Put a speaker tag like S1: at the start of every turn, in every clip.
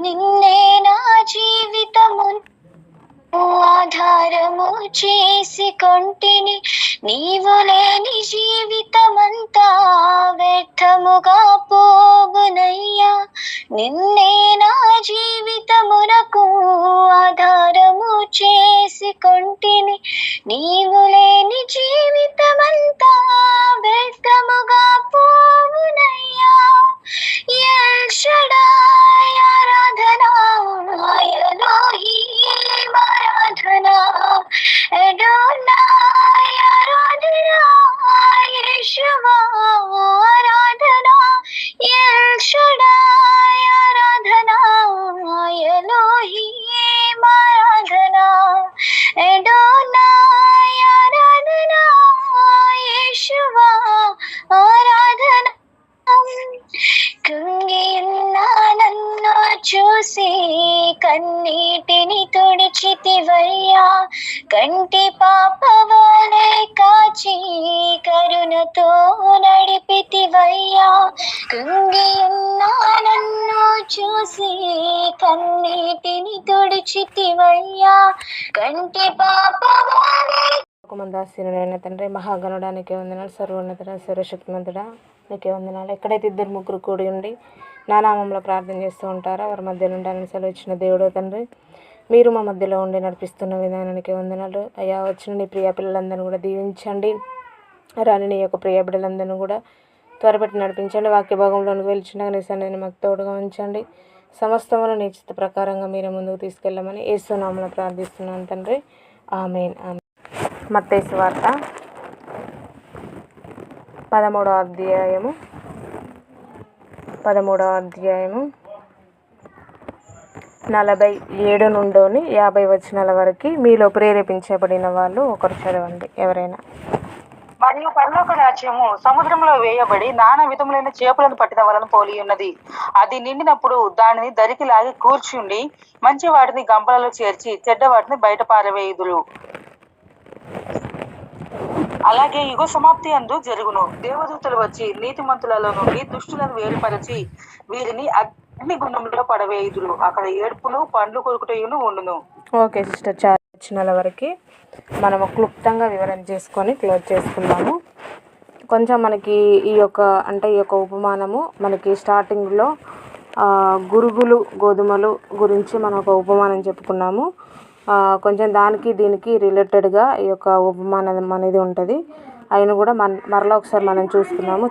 S1: నిన్నే నా జీవితము ఆధారము చేసి కొంటిని, నీవు లేని జీవితమంతా వ్యర్థముగా పోవునయ్యా. నిన్నే నా జీవితమునకు ఆధారము చేసి కొంటిని, నీవు లేని జీవితమంతా వ్యర్థముగా పోవునయ్యా. ఎల్ షడాయ్ ఆరాధనా, ఎలోహీం ఆరాధనా, అడోనాయ్ ఆరాధనా, యేషువా ఆరాధనా, ఎల్ షడాయ్ ఆరాధనా, ఎలోహీం ఆరాధనా, అడోనాయ్ ఆరాధనా, యేషువా ఆరాధనా. కృంగియున్న నన్ను చూసి కన్నీటిని తుడిచితివయ్యా. కంటి పాపవలే కాచి కరుణతో నడిపితివయ్యా. కృంగియున్న నన్ను చూసి కన్నీటిని తుడిచితివయ్యా. కంటి పాపవలే
S2: మందాసీనుడైన తండ్రి, మహాగణుడానికి వందనాలు. సర్వోన్నతుడ, సర్వశక్తిమంతుడా, నీకే వందనాలు. ఎక్కడైతే ఇద్దరు ముగ్గురు కూడి ఉండి నా నామంలో ప్రార్థన చేస్తూ ఉంటారో వారి మధ్యలో ఉండాలని సెలవు ఇచ్చిన దేవుడో తండ్రి, మీరు మా మధ్యలో ఉండి నడిపిస్తున్న విధానానికి వందనాలు అయ్యా. వచ్చిన నీ ప్రియ పిల్లలందరినీ కూడా దీవించండి. రాని నీ యొక్క ప్రియ బిడ్డలందరినీ కూడా త్వరపెట్టి నడిపించండి. వాక్య భాగంలోనికి వెళ్తుండగా నీ సన్నిధిని మాకు తోడుగా ఉంచండి. సమస్తమును నీ చిత్త ప్రకారంగా మీరే ముందుకు తీసుకెళ్ళమని యేసు నామములో ప్రార్థిస్తున్నాను తండ్రి, ఆమేన్. మత్తయి సువార్త 13వ అధ్యాయము 47 నుండి 50 వచనాల వరకు మీలో ప్రేరేపించబడిన వాళ్ళు ఒకరు చదవండి ఎవరైనా.
S3: మరియు పరలోక రాజ్యము సముద్రంలో వేయబడి నానా విధములైన చేపలను పట్టిన వలన పోలి ఉన్నది. అది నిండినప్పుడు దానిని దరికి లాగి కూర్చుండి మంచి వాటిని గంపలలో చేర్చి చెడ్డ వాటిని బయట పారవేయుదురు. అలాగే యుగ సమాప్తి అందు జరుగును. దేవదూతలు వచ్చి నీతిమంతులలో నుండి దుష్టులను వేరుపరచి వీరిని అగ్నిగుండంలో పడవేయుదురు. అక్కడ ఏడుపును పండ్లు కొరుకుటయును ఉండును.
S2: ఓకే సిస్టర్, చాలా వచనాల వరకు మనము క్లుప్తంగా వివరణ చేసుకొని క్లోజ్ చేసుకుందాము. కొంచెం మనకి ఈ యొక్క ఉపమానము మనకి స్టార్టింగ్లో గురుగులు గోధుమలు గురించి మనం ఒక ఉపమానం చెప్పుకున్నాము. కొంచెం దానికి దీనికి రిలేటెడ్గా ఈ యొక్క ఉపమానం అనేది ఉంటుంది. అయిన కూడా మరలా ఒకసారి మనం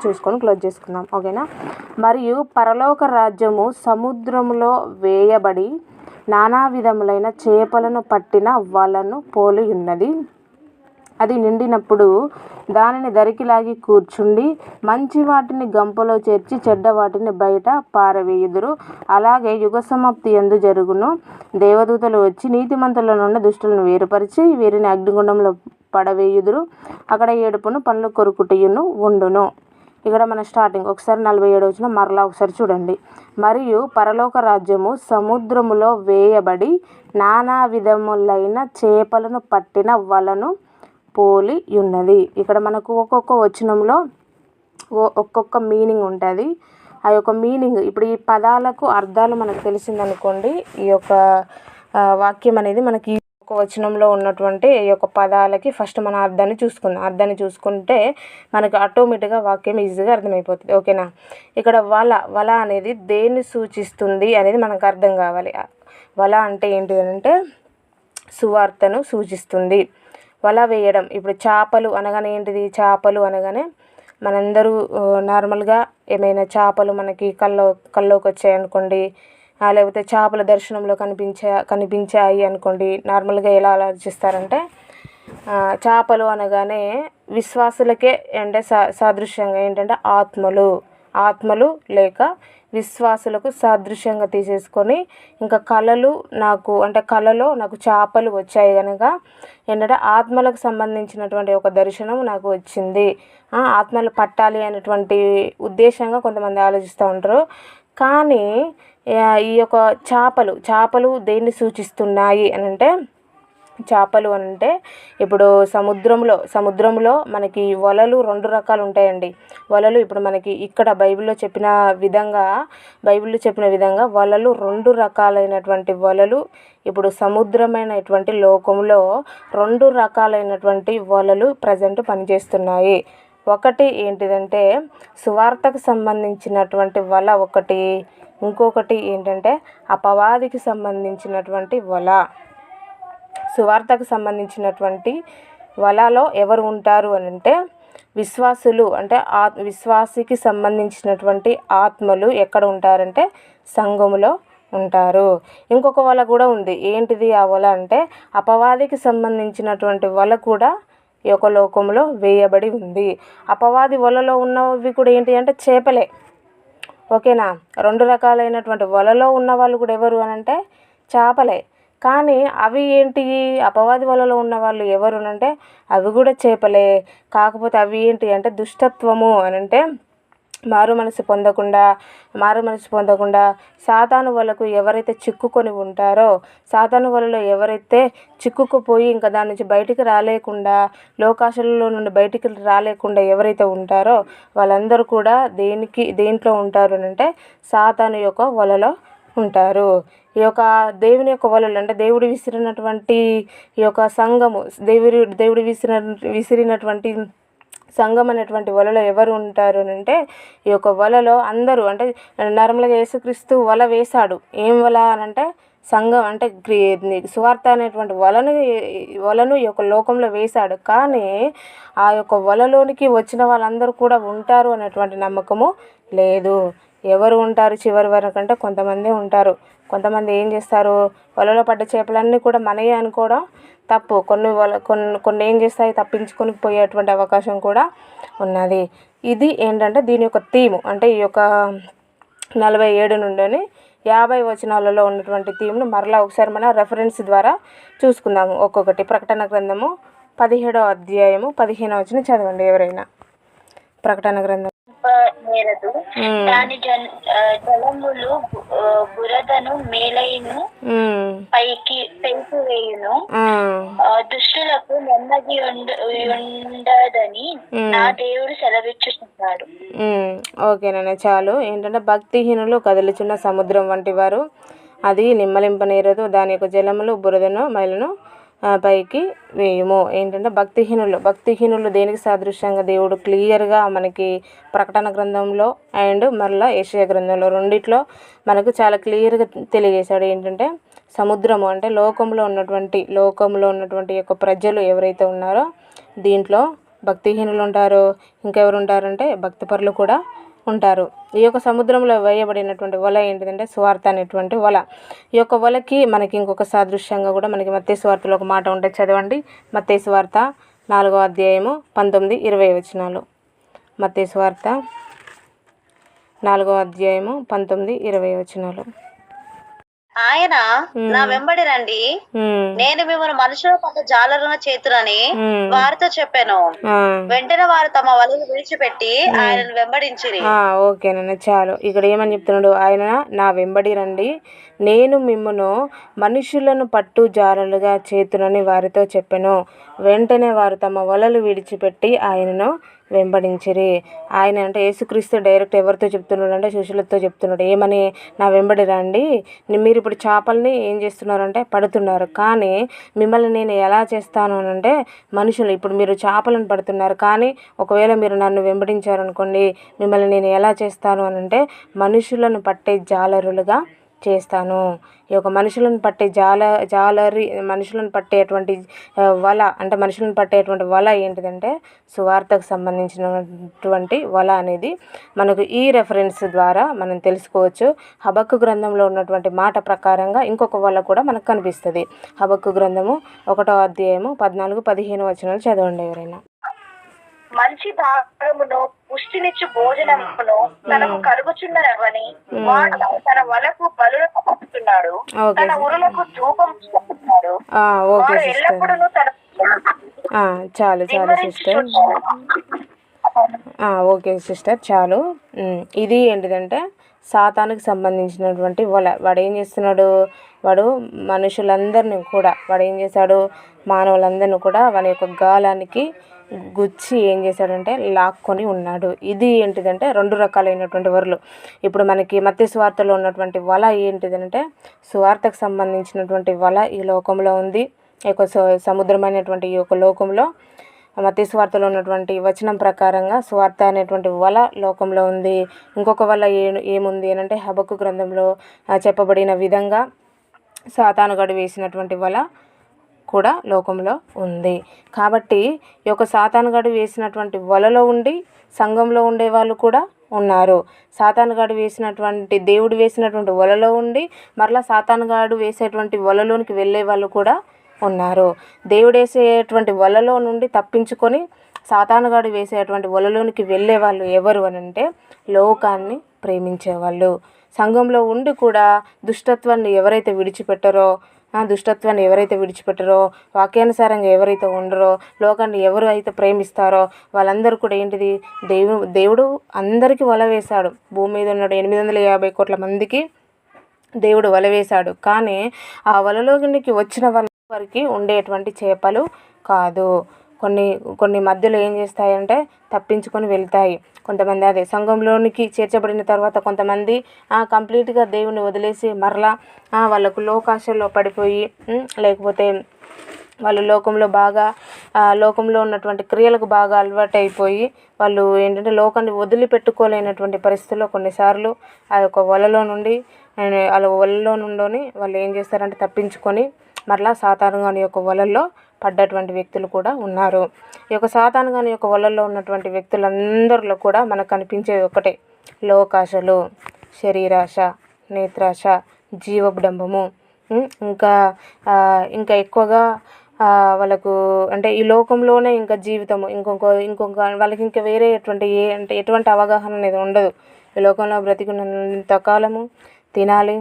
S2: చూసుకొని క్లోజ్ చేసుకుందాం, ఓకేనా. మరియు పరలోక రాజ్యము సముద్రములో వేయబడి నానా విధములైన చేపలను పట్టిన వలను పోలి ఉన్నది. అది నిండినప్పుడు దానిని దరికి లాగి కూర్చుండి మంచి వాటిని గంపలో చేర్చి చెడ్డ వాటిని బయట పారవేయుదురు. అలాగే యుగ సమాప్తి యందు జరుగును. దేవదూతలు వచ్చి నీతిమంతుల నుండి దుష్టులను వేరుపరిచి వీరిని అగ్నిగుండంలో పడవేయుదురు. అక్కడ ఏడుపును పండ్లు కొరుకుటయును ఉండును. ఇక్కడ మన స్టార్టింగ్ ఒకసారి 47 వచనం మరలా ఒకసారి చూడండి. మరియు పరలోక రాజ్యము సముద్రములో వేయబడి నానా విధములైన చేపలను పట్టిన వలను పోలి ఉన్నది. ఇక్కడ మనకు ఒక్కొక్క వచనంలో ఒక్కొక్క మీనింగ్ ఉంటుంది. ఆ యొక్క మీనింగ్ ఇప్పుడు ఈ పదాలకు అర్థాలు మనకు తెలిసిందనుకోండి, ఈ యొక్క వాక్యం అనేది మనకి ఒక వచనంలో ఉన్నటువంటి ఈ యొక్క పదాలకి ఫస్ట్ మన అర్థాన్ని చూసుకుందాం. అర్థాన్ని చూసుకుంటే మనకు ఆటోమేటిక్గా వాక్యం ఈజీగా అర్థమైపోతుంది, ఓకేనా. ఇక్కడ వల అనేది దేన్ని సూచిస్తుంది అనేది మనకు అర్థం కావాలి. వల అంటే ఏంటిదంటే సువార్తను సూచిస్తుంది. వల వేయడం, ఇప్పుడు చేపలు అనగానే ఏంటిది? చేపలు అనగానే మనందరూ నార్మల్గా ఏమైనా చేపలు మనకి కల్లోకి వచ్చాయనుకోండి, లేకపోతే చేపల దర్శనంలో కనిపించాయి అనుకోండి, నార్మల్గా ఎలా ఆలోచిస్తారంటే చేపలు అనగానే విశ్వాసులకే అంటే సాదృశ్యంగా ఏంటంటే ఆత్మలు లేక విశ్వాసులకు సాదృశ్యంగా తీసేసుకొని ఇంకా కళలో నాకు చేపలు వచ్చాయి కనుక ఏంటంటే ఆత్మలకు సంబంధించినటువంటి ఒక దర్శనం నాకు వచ్చింది, ఆత్మలు పట్టాలి అనేటువంటి ఉద్దేశంగా కొంతమంది ఆలోచిస్తూ ఉంటారు. కానీ ఈ యొక్క చేపలు దేన్ని సూచిస్తున్నాయి అని అంటే చేపలు అని అంటే ఇప్పుడు సముద్రంలో మనకి వలలు 2 రకాలు ఉంటాయండి. వలలు ఇప్పుడు మనకి ఇక్కడ బైబిల్లో చెప్పిన విధంగా వలలు 2 రకాలైనటువంటి వలలు ఇప్పుడు సముద్రమైనటువంటి లోకంలో 2 రకాలైనటువంటి వలలు ప్రజెంట్ పనిచేస్తున్నాయి. ఒకటి ఏంటిదంటే సువార్తకు సంబంధించినటువంటి వల ఒకటి, ఇంకొకటి ఏంటంటే అపవాదికి సంబంధించినటువంటి వల. సువార్తకు సంబంధించినటువంటి వలలో ఎవరు ఉంటారు అని అంటే విశ్వాసులు, అంటే విశ్వాసికి సంబంధించినటువంటి ఆత్మలు ఎక్కడ ఉంటారంటే సంఘములో ఉంటారు. ఇంకొక వల కూడా ఉంది. ఏంటిది ఆ వల అంటే అపవాదికి సంబంధించినటువంటి వల కూడా ఈ యొక్క లోకంలో వేయబడి ఉంది. అపవాది వలలో ఉన్నవి కూడా ఏంటి అంటే చేపలే. ఓకేనా. 2 రకాలైనటువంటి వలలో ఉన్న వాళ్ళు కూడా ఎవరు అని అంటే చేపలే. కానీ అవి ఏంటి, అపవాది వలలో ఉన్న వాళ్ళు ఎవరు అంటే అవి కూడా చేపలే. కాకపోతే అవి ఏంటి అంటే దుష్టత్వము అని అంటే మారు మనసు పొందకుండా సాతాను వలకు ఎవరైతే చిక్కుకొని ఉంటారో, సాతాను వలలో ఎవరైతే చిక్కుకుపోయి ఇంకా దాని నుంచి బయటికి రాలేకుండా, లోకాశలలో నుండి బయటికి రాలేకుండా ఎవరైతే ఉంటారో వాళ్ళందరూ కూడా దేంట్లో ఉంటారు అని అంటే సాతాను యొక్క వలలో ఉంటారు. ఈ యొక్క దేవుని యొక్క వలలు అంటే దేవుడు విసిరినటువంటి ఈ యొక్క సంఘము, దేవుడు విసిరినటువంటి సంఘం అనేటువంటి వలలో ఎవరు ఉంటారు అని అంటే ఈ యొక్క వలలో అందరూ అంటే నార్మల్గా యేసుక్రీస్తు వల వేశాడు. ఏం వల అని అంటే సంఘం అంటే సువార్త అనేటువంటి వలను ఈ యొక్క లోకంలో వేశాడు. కానీ ఆ యొక్క వలలోనికి వచ్చిన వాళ్ళందరూ కూడా ఉంటారు అనేటువంటి నమ్మకము లేదు. ఎవరు ఉంటారు చివరి వరకు అంటే కొంతమంది ఉంటారు. కొంతమంది ఏం చేస్తారు, వలలో పడ్డ చేపలన్నీ కూడా మనయే అనుకోవడం తప్పు. కొన్ని ఏం చేస్తాయి, తప్పించుకొని పోయేటువంటి అవకాశం కూడా ఉన్నది. ఇది ఏంటంటే దీని యొక్క థీము అంటే ఈ యొక్క 47 నుండి 50 వచనాలలో ఉన్నటువంటి థీమ్ను మరలా ఒకసారి మనం రెఫరెన్స్ ద్వారా చూసుకుందాము ఒక్కొక్కటి. ప్రకటన గ్రంథము 17వ అధ్యాయము 15వ వచనం చదవండి ఎవరైనా. ప్రకటన గ్రంథం
S1: నేరదు దాని జలములు బురదను మేలైను పైకి వేయును, దుష్టులకు నెమ్మది ఉండదని నా దేవుడు సెలవిచ్చుచున్నాడు.
S2: ఓకేనండి, చాలు. ఏంటంటే భక్తిహీనులు కదులుచున్న సముద్రం వంటి వారు, అది నిమ్మలింపనేరదు, దాని యొక్క జలములు బురదను మైలను పైకి వేయుము. ఏంటంటే భక్తిహీనులు దేనికి సాదృశ్యంగా దేవుడు క్లియర్గా మనకి ప్రకటన గ్రంథంలో అండ్ మరలా యెషయా గ్రంథంలో రెండిట్లో మనకు చాలా క్లియర్గా తెలియజేశాడు. ఏంటంటే సముద్రము అంటే లోకంలో ఉన్నటువంటి యొక్క ప్రజలు ఎవరైతే ఉన్నారో దీంట్లో భక్తిహీనులు ఉంటారు, ఇంకెవరు ఉంటారంటే భక్తిపరులు కూడా ఉంటారు. ఈ యొక్క సముద్రంలో వేయబడినటువంటి వల ఏంటిదంటే సువార్త అనేటువంటి వల. ఈ యొక్క వలకి మనకి ఇంకొక సాదృశ్యంగా కూడా మనకి మత్తయి సువార్తలో ఒక మాట ఉంటే చదవండి. మత్తయి సువార్త 4వ అధ్యాయము 19-20 వచనాలు. మత్తయి సువార్త 4వ అధ్యాయము 19-20 వచనాలు.
S1: ఆయన నా వెంబడి రండి, నేను మిమ్మల్ని మనుషుల పట్ల జాలరున చేతునని వారితో చెప్పాను. వెంటనే వారు తమ వలలు విడిచిపెట్టి ఆయనను వెంబడించిరి.
S2: ఓకేనండి, చాలు. ఇక్కడ ఏమని చెప్తున్నాడు, ఆయన నా వెంబడి రండి, నేను మిమ్మును మనుషులను పట్టు జాలరులుగా చేతునని వారితో చెప్పాను. వెంటనే వారు తమ వలలు విడిచిపెట్టి ఆయనను వెంబడించిరి. ఆయన అంటే యేసుక్రీస్తు డైరెక్ట్ ఎవరితో చెప్తున్నాడు అంటే శిష్యులతో చెప్తున్నాడు. ఏమని, నా వెంబడి రండి, మీరు ఇప్పుడు చేపల్ని ఏం చేస్తున్నారంటే పడుతున్నారు, కానీ మిమ్మల్ని నేను ఎలా చేస్తాను అని అంటే మనుషులు, ఇప్పుడు మీరు చేపలను పడుతున్నారు కానీ ఒకవేళ మీరు నన్ను వెంబడించారనుకోండి మిమ్మల్ని నేను ఎలా చేస్తాను అని అంటే మనుషులను పట్టే జాలరులుగా చేస్తాను. ఈ యొక్క మనుషులను పట్టే మనుషులను పట్టేటువంటి వల అంటే మనుషులను పట్టేటువంటి వల ఏంటిదంటే సువార్తకు సంబంధించినటువంటి వల అనేది మనకు ఈ రెఫరెన్స్ ద్వారా మనం తెలుసుకోవచ్చు. హబక్కు గ్రంథంలో ఉన్నటువంటి మాట ప్రకారంగా ఇంకొక వల కూడా మనకు కనిపిస్తుంది. హబక్కు గ్రంథము 1వ అధ్యాయము 14-15 వచనాలు చదవండి ఎవరైనా.
S1: మంచి భాగమును పుష్టినిచ్చు భోజనమును తనకు కలుగుచున్నవని వాడు తన వలకు బలులకు పంపుతున్నాడు, తన ఉరులకు ధూపం చూపుతున్నాడు. ఎల్లప్పుడూ
S2: చాలు సిస్టర్. ఓకే సిస్టర్, చాలు. ఇది ఏంటిదంటే సాతానుకి సంబంధించినటువంటి వల. వాడు ఏం చేస్తున్నాడు, వాడు మనుషులందరినీ కూడా వాడు ఏం చేశాడు, మానవులందరినీ కూడా వాని యొక్క గాలానికి గుచ్చి ఏం చేశాడంటే లాక్కొని ఉన్నాడు. ఇది ఏంటిదంటే 2 రకాలైనటువంటి వరలు. ఇప్పుడు మనకి మత్తయి సువార్తలో ఉన్నటువంటి వల ఏంటిదంటే సువార్తకు సంబంధించినటువంటి వల ఈ లోకంలో ఉంది. ఈ యొక్క సముద్రమైనటువంటి ఈ యొక్క లోకంలో మత్తయి సువార్తలో ఉన్నటువంటి వచనం ప్రకారంగా సువార్త అనేటువంటి వల లోకంలో ఉంది. ఇంకొక వల ఏముంది అని అంటే హబక్కు గ్రంథంలో చెప్పబడిన విధంగా సాతానుగాడు వేసినటువంటి వల కూడా లోకంలో ఉంది. కాబట్టి ఈ యొక్క సాతానుగాడు వేసినటువంటి వలలో ఉండి సంఘంలో ఉండే వాళ్ళు కూడా ఉన్నారు. సాతానుగాడు వేసినటువంటి దేవుడు వేసినటువంటి వలలో ఉండి మరలా సాతానుగాడు వేసేటువంటి వలలోనికి వెళ్ళే వాళ్ళు కూడా ఉన్నారు. దేవుడు వేసేటువంటి వలలో నుండి తప్పించుకొని సాతానుగాడు వేసేటువంటి వలలోనికి వెళ్ళే వాళ్ళు ఎవరు అని అంటే లోకాన్ని ప్రేమించేవాళ్ళు. సంఘంలో ఉండి కూడా దుష్టత్వాన్ని ఎవరైతే విడిచిపెట్టారో వాక్యానుసారంగా ఎవరైతే ఉండరో, లోకాన్ని ఎవరు అయితే ప్రేమిస్తారో వాళ్ళందరూ కూడా ఏంటిది, దేవుడు అందరికీ వల వేశాడు. భూమి మీద ఉన్న 850 కోట్ల మందికి దేవుడు వల వేశాడు. కానీ ఆ వలలోనికి వచ్చిన వారికి ఉండేటువంటి చేపలు కాదు. కొన్ని మధ్యలో ఏం చేస్తాయంటే తప్పించుకొని వెళ్తాయి. కొంతమంది అదే సంఘంలోనికి చేర్చబడిన తర్వాత కొంతమంది కంప్లీట్గా దేవుని వదిలేసి మరలా వాళ్ళకు లోకాశల్లో పడిపోయి, లేకపోతే వాళ్ళు లోకంలో ఉన్నటువంటి క్రియలకు బాగా అలవాటు అయిపోయి వాళ్ళు ఏంటంటే లోకాన్ని వదిలిపెట్టుకోలేనటువంటి పరిస్థితుల్లో కొన్నిసార్లు ఆ యొక్క వలలో నుండి వాళ్ళు ఏం చేస్తారంటే తప్పించుకొని మరలా సాతానుగాని యొక్క వలల్లో పడ్డటువంటి వ్యక్తులు కూడా ఉన్నారు. ఈ యొక్క సాతానుగాని యొక్క వలల్లో ఉన్నటువంటి వ్యక్తులందరిలో కూడా మనకు కనిపించేది ఒకటే, లోకాశలు, శరీరాశ, నేత్రాశ, జీవడంబము. ఇంకా ఎక్కువగా వాళ్ళకు అంటే ఈ లోకంలోనే ఇంకా జీవితము ఇంకొక వాళ్ళకి ఇంకా వేరే ఎటువంటి అవగాహన అనేది ఉండదు. ఈ లోకంలో బ్రతికున్నంత కాలము తినాలి,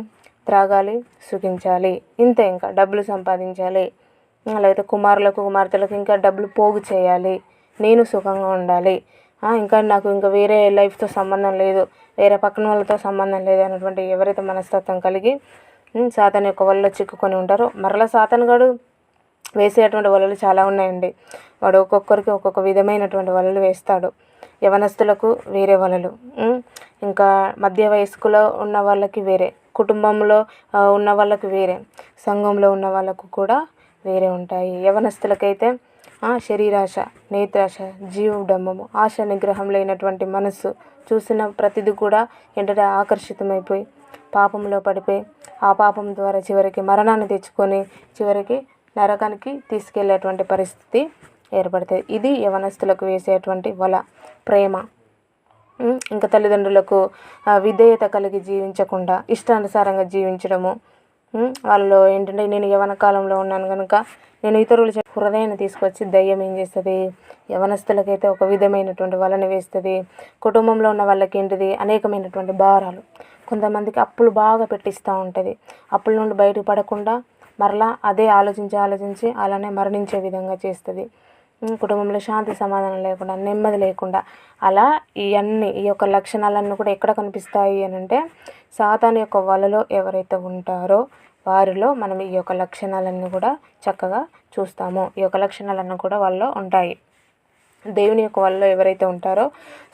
S2: త్రాగాలి, సుఖించాలి, ఇంతే. ఇంకా డబ్బులు సంపాదించాలి, లేకపోతే కుమార్తెలకు ఇంకా డబ్బులు పోగు చేయాలి, నేను సుఖంగా ఉండాలి, ఇంకా నాకు ఇంకా వేరే లైఫ్తో సంబంధం లేదు, వేరే పక్కన వాళ్ళతో సంబంధం లేదు అన్నటువంటి ఎవరైతే మనస్తత్వం కలిగి సాతాను యొక్క వలలో చిక్కుకొని ఉంటారో, మరలా సాతానుగాడు వేసేటువంటి వలలు చాలా ఉన్నాయండి. వాడు ఒక్కొక్కరికి ఒక్కొక్క విధమైనటువంటి వలలు వేస్తాడు. యవనస్తులకు వేరే వలలు, ఇంకా మధ్య వయస్కులో ఉన్న వాళ్ళకి వేరే, కుటుంబంలో ఉన్న వాళ్ళకి వేరే, సంఘంలో ఉన్న వాళ్ళకు కూడా వేరే ఉంటాయి. యవనస్తులకైతే శరీరాశ, నేత్రాశ, జీవడంబము, ఆశ నిగ్రహం లేనటువంటి మనస్సు, చూసిన ప్రతిదీ కూడా ఏంటంటే ఆకర్షితమైపోయి పాపంలో పడిపోయి ఆ పాపం ద్వారా చివరికి మరణాన్ని తెచ్చుకొని చివరికి నరకానికి తీసుకెళ్లేటువంటి పరిస్థితి ఏర్పడుతుంది. ఇది యవనస్తులకు వేసేటువంటి వల. ప్రేమ, ఇంకా తల్లిదండ్రులకు విధేయత కలిగి జీవించకుండా ఇష్టానుసారంగా జీవించడము. వాళ్ళలో ఏంటంటే నేను యవన కాలంలో ఉన్నాను కనుక నేను ఇతరుల హృదయాన్ని తీసుకొచ్చి దయ్యం ఏం చేస్తుంది, యవనస్తులకైతే ఒక విధమైనటువంటి వలని వేస్తుంది. కుటుంబంలో ఉన్న వాళ్ళకి ఏంటిది, అనేకమైనటువంటి భారాలు. కొంతమందికి అప్పులు బాగా పెట్టిస్తూ ఉంటుంది. అప్పుల నుండి బయటకు పడకుండా మరలా అదే ఆలోచించి అలానే మరణించే విధంగా చేస్తుంది. కుటుంబంలో శాంతి సమాధానం లేకుండా, నెమ్మది లేకుండా, అలా ఈ యొక్క లక్షణాలన్నీ కూడా ఎక్కడ కనిపిస్తాయి అని అంటే సాతాను యొక్క వలలో ఎవరైతే ఉంటారో వారిలో మనం ఈ యొక్క లక్షణాలన్నీ కూడా చక్కగా చూస్తాము. ఈ యొక్క లక్షణాలన్నీ కూడా వాళ్ళలో ఉంటాయి. దేవుని యొక్క వలలో ఎవరైతే ఉంటారో,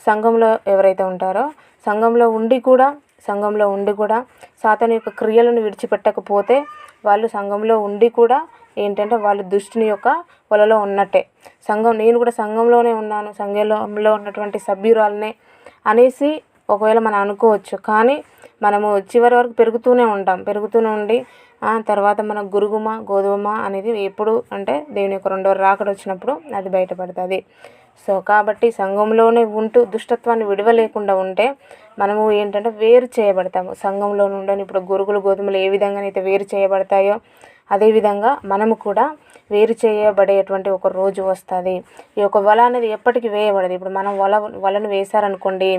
S2: సంఘంలో ఎవరైతే ఉంటారో, సంఘంలో ఉండి కూడా సాతాను యొక్క క్రియలను విడిచిపెట్టకపోతే వాళ్ళు సంఘంలో ఉండి కూడా ఏంటంటే వాళ్ళు దుష్టుని యొక్క వలలో ఉన్నట్టే. నేను కూడా సంఘంలోనే ఉన్నాను, సంఘంలో ఉన్నటువంటి సభ్యురాలనే అనేసి ఒకవేళ మనం అనుకోవచ్చు. కానీ మనము చివరి వరకు పెరుగుతూనే ఉండి తర్వాత మన గోధుమ అనేది ఎప్పుడు అంటే దేవుని యొక్క 2వ రాకడ వచ్చినప్పుడు అది బయటపడుతుంది. సో కాబట్టి సంఘంలోనే ఉంటూ దుష్టత్వాన్ని విడవలేకుండా ఉంటే మనము ఏంటంటే వేరు చేయబడతాము. సంఘంలో నుండి ఇప్పుడు గోధుమలు ఏ విధంగానైతే వేరు చేయబడతాయో అదేవిధంగా మనము కూడా వేరు చేయబడేటువంటి ఒక రోజు వస్తుంది. ఈ యొక్క వల అనేది ఎప్పటికీ వేయబడదు. ఇప్పుడు మనం వలను వేశారనుకోండి,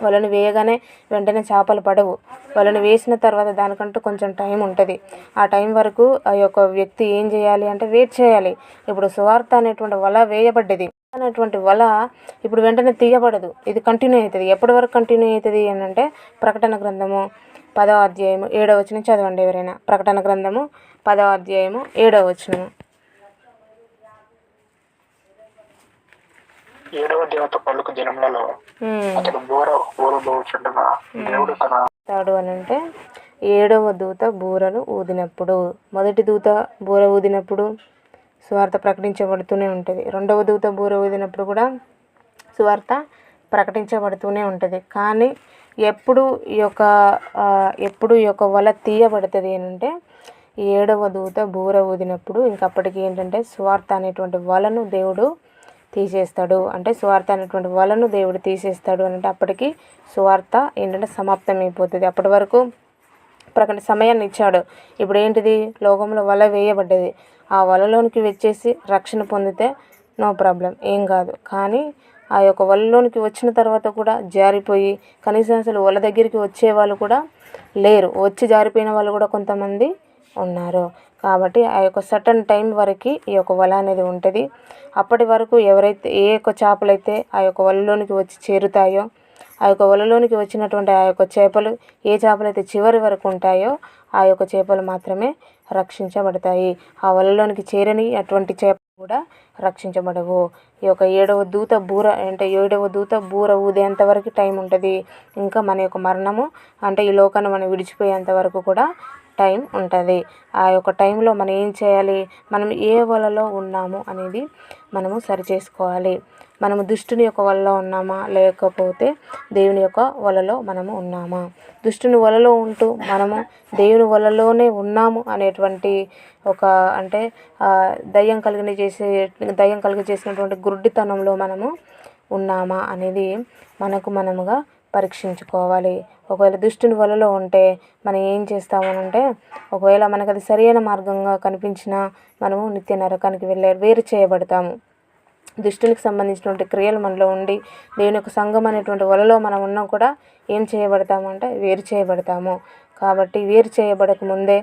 S2: వలను వేయగానే వెంటనే చేపలు పడవు. వలను వేసిన తర్వాత దానికంటూ కొంచెం టైం ఉంటుంది. ఆ టైం వరకు ఆ యొక్క వ్యక్తి ఏం చేయాలి అంటే వెయిట్ చేయాలి. ఇప్పుడు సువార్త అనేటువంటి వల వేయబడ్డది, అనేటువంటి వల ఇప్పుడు వెంటనే తీయబడదు, ఇది కంటిన్యూ అవుతుంది. ఎప్పటి వరకు కంటిన్యూ అవుతుంది అని అంటే ప్రకటన గ్రంథము 10వ అధ్యాయము 7వ వచనం చదవండి ఎవరైనా. ప్రకటన గ్రంథము 10వ అధ్యాయము 7వ వచనము.
S4: 7వ దేవత పలుకు దినములలో అతడు బూరబోచుండగా దేవుడు తన
S2: అని అంటే 7వ దూత బూరలు ఊదినప్పుడు, మొదటి దూత బూర ఊదినప్పుడు సువార్త ప్రకటించబడుతూనే ఉంటుంది. 2వ దూత బూర ఊదినప్పుడు కూడా సువార్త ప్రకటించబడుతూనే ఉంటుంది. కానీ ఎప్పుడు ఈ యొక్క వల తీయబడుతుంది అని అంటే 7వ దూత బూర ఊదినప్పుడు. ఇంకప్పటికి ఏంటంటే సువార్త అనేటువంటి వలను దేవుడు తీసేస్తాడు. అంటే సువార్త అనేటువంటి వలను దేవుడు తీసేస్తాడు అని అంటే అప్పటికి సువార్త ఏంటంటే సమాప్తం అయిపోతుంది. అప్పటి వరకు సమయాన్ని ఇచ్చాడు. ఇప్పుడు ఏంటిది, లోకంలో వల వేయబడ్డది, ఆ వలలోనికి వచ్చేసి రక్షణ పొందితే నో ప్రాబ్లం, ఏం కాదు. కానీ ఆ యొక్క వలలోనికి వచ్చిన తర్వాత కూడా జారిపోయి కనీసం అసలు వల దగ్గరికి వచ్చే వాళ్ళు కూడా లేరు, వచ్చి జారిపోయిన వాళ్ళు కూడా కొంతమంది ఉన్నారు. కాబట్టి ఆ యొక్క సర్టన్ టైం వరకు ఈ యొక్క వల అనేది ఉంటుంది. అప్పటి వరకు ఎవరైతే ఏ యొక్క చేపలైతే ఆ యొక్క వలలోనికి వచ్చి చేరుతాయో, ఆ యొక్క వలలోనికి వచ్చినటువంటి ఆ యొక్క చేపలు ఏ చేపలైతే చివరి వరకు ఉంటాయో ఆ యొక్క చేపలు మాత్రమే రక్షించబడతాయి. ఆ వలలోనికి చేరని అటువంటి చేపలు కూడా రక్షించబడవు. ఈ యొక్క 7వ దూత బూర ఊదేంత వరకు టైం ఉంటుంది. ఇంకా మన యొక్క మరణము అంటే ఈ లోకాన్ని మనం విడిచిపోయేంత వరకు కూడా టైం ఉంటుంది. ఆ యొక్క టైంలో మనం ఏం చేయాలి, మనం ఏ వలలో ఉన్నాము అనేది మనము సరి చేసుకోవాలి. మనము దుష్టుని యొక్క వలలో ఉన్నామా, లేకపోతే దేవుని యొక్క వలలో మనము ఉన్నామా? దుష్టుని వలలో ఉంటూ మనము దేవుని వలలోనే ఉన్నాము అనేటువంటి ఒక అంటే దయ్యం కలిగజేసినటువంటి గుడ్డితనంలో మనము ఉన్నామా అనేది మనముగా పరీక్షించుకోవాలి. ఒకవేళ దుష్టుని వలలో ఉంటే మనం ఏం చేస్తామనంటే, ఒకవేళ మనకు అది సరైన మార్గంగా కనిపించినా మనము నిత్య నరకానికి వేరు చేయబడతాము. దుష్టునికి సంబంధించినటువంటి క్రియలు మనలో ఉండి దేవుని యొక్క సంఘం అనేటువంటి వలలో మనం ఉన్నా కూడా ఏం చేయబడతాము అంటే వేరు చేయబడతాము. కాబట్టి వేరు చేయబడక ముందే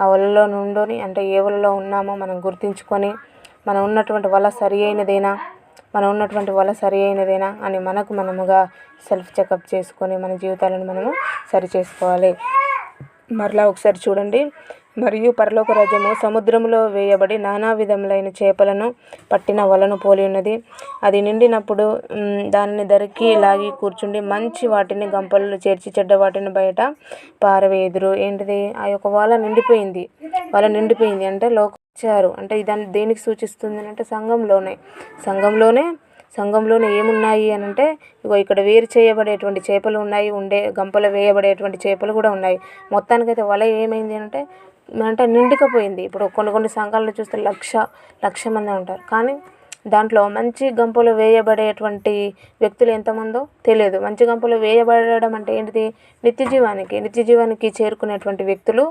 S2: ఆ వలలో నుండి అంటే ఏ వలలో ఉన్నామో మనం గుర్తించుకొని మనం ఉన్నటువంటి వల సరి అయినదేనా అని మనముగా సెల్ఫ్ చెకప్ చేసుకొని మన జీవితాలను మనము సరి చేసుకోవాలి. మరలా ఒకసారి చూడండి. మరియు పరలోక రాజ్యము సముద్రములో వేయబడి నానా విధములైన చేపలను పట్టిన వలను పోలి ఉన్నది. అది నిండినప్పుడు దానిని దరికి లాగి కూర్చుండి మంచి వాటిని గంపలలో చేర్చి చెడ్డ వాటిని బయట పారవేయుదురు. ఏంటిది, ఆ యొక్క వల నిండిపోయింది అంటే లోకాచారు అంటే దాన్ని దేనికి సూచిస్తుంది అంటే సంఘంలోనే ఏమున్నాయి అని అంటే ఇగో ఇక్కడ వేరు చేయబడేటువంటి చేపలు ఉన్నాయి, గంపలో వేయబడేటువంటి చేపలు కూడా ఉన్నాయి. మొత్తానికైతే వల ఏమైంది అంటే నిండుకపోయింది. ఇప్పుడు కొన్ని సంఘాలను చూస్తే లక్ష మంది ఉంటారు. కానీ దాంట్లో మంచి గంపలో వేయబడేటువంటి వ్యక్తులు ఎంతమందో తెలియదు. మంచి గంపలో వేయబడడం అంటే ఏంటిది, నిత్య జీవానికి చేరుకునేటువంటి వ్యక్తులు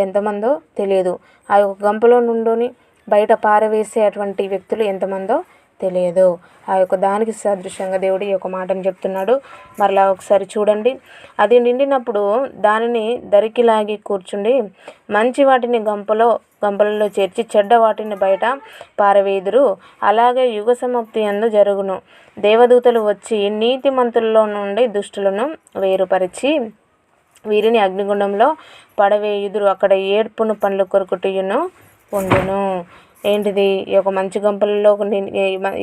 S2: ఎంతమందో తెలియదు. ఆ యొక్క గంపలో నుండి బయట పారవేసేటువంటి వ్యక్తులు ఎంతమందో తెలియదు. ఆ యొక్క దానికి సదృశ్యంగా దేవుడు ఈ యొక్క మాటను చెప్తున్నాడు. మరలా ఒకసారి చూడండి. అది నిండినప్పుడు దానిని దరికి లాగి కూర్చుండి మంచి వాటిని గంపలలో చేర్చి చెడ్డ వాటిని బయట పారవేయుదురు. అలాగే యుగ సమాప్తి యందు జరుగును. దేవదూతలు వచ్చి నీతిమంతులలో నుండి దుష్టులను వేరుపరిచి వీరిని అగ్నిగుండంలో పడవేయుదురు. అక్కడ ఏడ్పును పండ్లు కొరుకుటయును ఉండును. ఏంటిది, ఈ యొక్క మంచి గంపలలో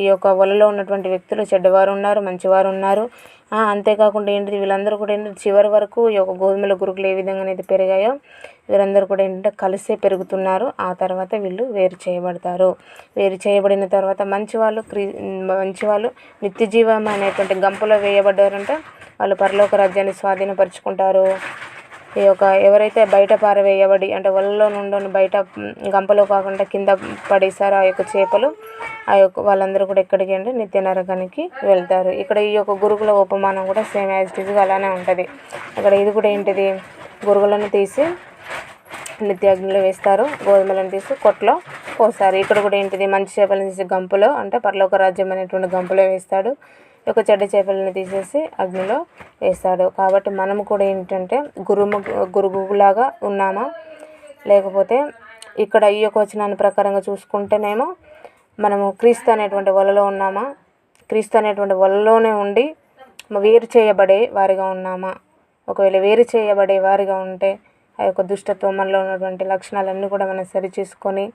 S2: ఈ యొక్క వలలో ఉన్నటువంటి వ్యక్తులు చెడ్డవారు ఉన్నారు, మంచివారు ఉన్నారు. అంతేకాకుండా ఏంటిది, వీళ్ళందరూ కూడా ఏంటంటే చివరి వరకు ఈ యొక్క గోధుమల గురుకులు ఏ విధంగా అయితే పెరిగాయో వీరందరూ కూడా ఏంటంటే కలిసే పెరుగుతున్నారు. ఆ తర్వాత వీళ్ళు వేరు చేయబడతారు. వేరు చేయబడిన తర్వాత మంచివాళ్ళు నిత్య జీవం అనేటువంటి గంపలో వేయబడ్డారంటే వాళ్ళు పరలోక రాజ్యాన్ని స్వాధీనపరుచుకుంటారు. ఈ యొక్క ఎవరైతే బయట పారవేయబడి అంటే వలలో నుండి బయట గంపలో కాకుండా కింద పడేసారో ఆ యొక్క చేపలు, ఆ యొక్క వాళ్ళందరూ కూడా ఎక్కడికి అంటే నిత్య నరకానికి వెళ్తారు. ఇక్కడ ఈ యొక్క గురుగుల ఉపమానం కూడా సేమ్ యాజ్ ఇట్ ఈజ్గా అలానే ఉంటుంది. ఇక్కడ ఇది కూడా ఏంటిది, గురుగులను తీసి నిత్య అగ్నిలో వేస్తారు, గోధుమలను తీసి కొట్లో పోస్తారు. ఇక్కడ కూడా ఏంటిది, మంచి చేపలను తీసి గంపలో అంటే పరలోక రాజ్యం అనేటువంటి గంపలో వేస్తాడు, ఒక చెడ్డ చేపలను తీసేసి అగ్నిలో వేస్తాడు. కాబట్టి మనము కూడా ఏంటంటే గురుగులాగా ఉన్నామా, లేకపోతే ఇక్కడ ఈ యొక్క వచనాన్ని ప్రకారంగా చూసుకుంటేనేమో మనము క్రీస్తు అనేటువంటి వలలో ఉన్నామా, క్రీస్తు అనేటువంటి వలలోనే ఉండి వేరు చేయబడే వారిగా ఉన్నామా? ఒకవేళ వేరు చేయబడే వారిగా ఉంటే ఆ యొక్క దుష్టత్వం మనలో ఉన్నటువంటి లక్షణాలన్నీ కూడా మనం సరిచేసుకొని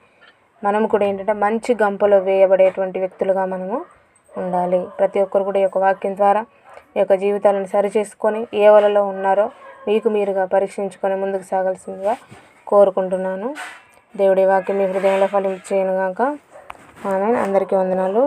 S2: మనం కూడా ఏంటంటే మంచి గంపలో వేయబడేటువంటి వ్యక్తులుగా మనము ఉండాలి. ప్రతి ఒక్కరు కూడా ఈ యొక్క వాక్యం ద్వారా ఈ యొక్క జీవితాలను సరిచేసుకొని ఏ వలలో ఉన్నారో మీకు మీరుగా పరీక్షించుకొని ముందుకు సాగాల్సిందిగా కోరుకుంటున్నాను. దేవుడి వాక్యం మీ హృదయంలో ఫలించేయను గాక. ఆమేన్. అందరికీ వందనాలు.